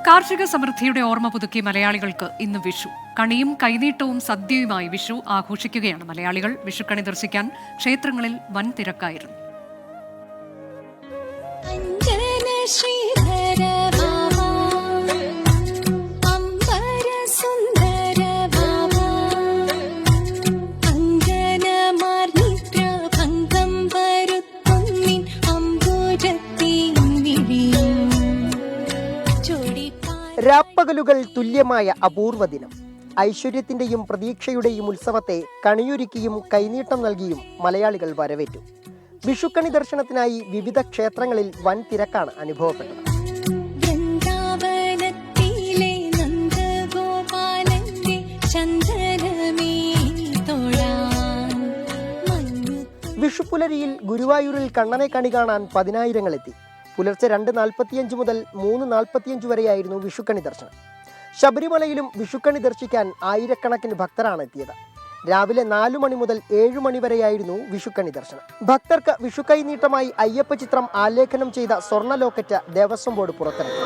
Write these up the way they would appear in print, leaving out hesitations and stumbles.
കാർഷിക സമൃദ്ധിയുടെ ഓർമ്മ പുതുക്കി മലയാളികൾക്ക് ഇന്ന് വിഷു. കണിയും കൈനീട്ടവും സദ്യയുമായി വിഷു ആഘോഷിക്കുകയാണ് മലയാളികൾ. വിഷുക്കണി ദർശിക്കാൻ ക്ഷേത്രങ്ങളിൽ വൻ തിരക്കായിരുന്നു. രാപ്പകലുകൾ തുല്യമായ അപൂർവ ദിനം. ഐശ്വര്യത്തിന്റെയും പ്രതീക്ഷയുടെയും ഉത്സവത്തെ കണിയൊരുക്കിയും കൈനീട്ടം നൽകിയും മലയാളികൾ വരവേറ്റു. വിഷുക്കണി ദർശനത്തിനായി വിവിധ ക്ഷേത്രങ്ങളിൽ വൻ തിരക്കാണ് അനുഭവപ്പെട്ടത്. വിഷുപ്പുലരിയിൽ ഗുരുവായൂരിൽ കണ്ണനെ കണി കാണാൻ പതിനായിരങ്ങളെത്തി. പുലർച്ചെ 2:45 മുതൽ 3:45 വരെയായിരുന്നു വിഷുക്കണി ദർശനം. ശബരിമലയിലും വിഷുക്കണി ദർശിക്കാൻ ആയിരക്കണക്കിന് ഭക്തരാണ് എത്തിയത്. രാവിലെ 4 മണി മുതൽ 7 മണി വരെയായിരുന്നു വിഷുക്കണി ദർശനം. ഭക്തർക്ക് വിഷുക്കൈനീട്ടമായി അയ്യപ്പ ചിത്രം ആലേഖനം ചെയ്ത സ്വർണ്ണ ലോക്കറ്റ് ദേവസ്വം ബോർഡ് പുറത്തിറക്കി.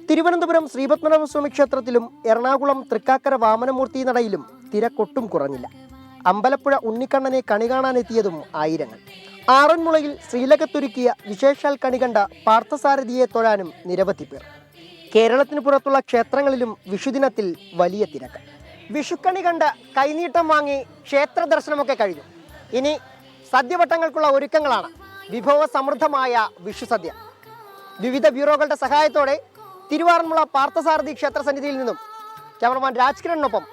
തിരുവനന്തപുരം ശ്രീപത്മനാഭസ്വാമി ക്ഷേത്രത്തിലും എറണാകുളം തൃക്കാക്കര വാമനമൂർത്തി നടയിലും തിരക്കൊട്ടും കുറഞ്ഞില്ല. അമ്പലപ്പുഴ ഉണ്ണിക്കണ്ണനെ കണി കാണാനെത്തിയതും ആയിരങ്ങൾ. ആറന്മുളയിൽ ശ്രീലകത്തൊരുക്കിയ വിശേഷാൽ കണി കണ്ട പാർത്ഥസാരഥിയെ തൊഴാനും നിരവധി പേർ. കേരളത്തിന് പുറത്തുള്ള ക്ഷേത്രങ്ങളിലും വിഷുദിനത്തിൽ വലിയ തിരക്ക്. വിഷുക്കണി കണ്ട് കൈനീട്ടം വാങ്ങി ക്ഷേത്ര ദർശനമൊക്കെ കഴിഞ്ഞു. ഇനി സദ്യവട്ടങ്ങൾക്കുള്ള ഒരുക്കങ്ങളാണ്. വിഭവ സമൃദ്ധമായ വിഷുസദ്യ. വിവിധ ബ്യൂറോകളുടെ സഹായത്തോടെ തിരുവാറന്മുള പാർത്ഥസാരഥി ക്ഷേത്ര സന്നിധിയിൽ നിന്നും ക്യാമറമാൻ രാജ്കിരണിനൊപ്പം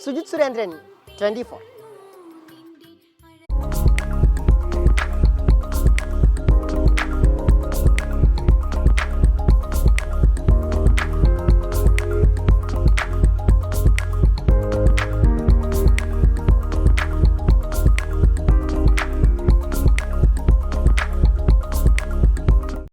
സുജിത് സുരേന്ദ്രൻ, 24.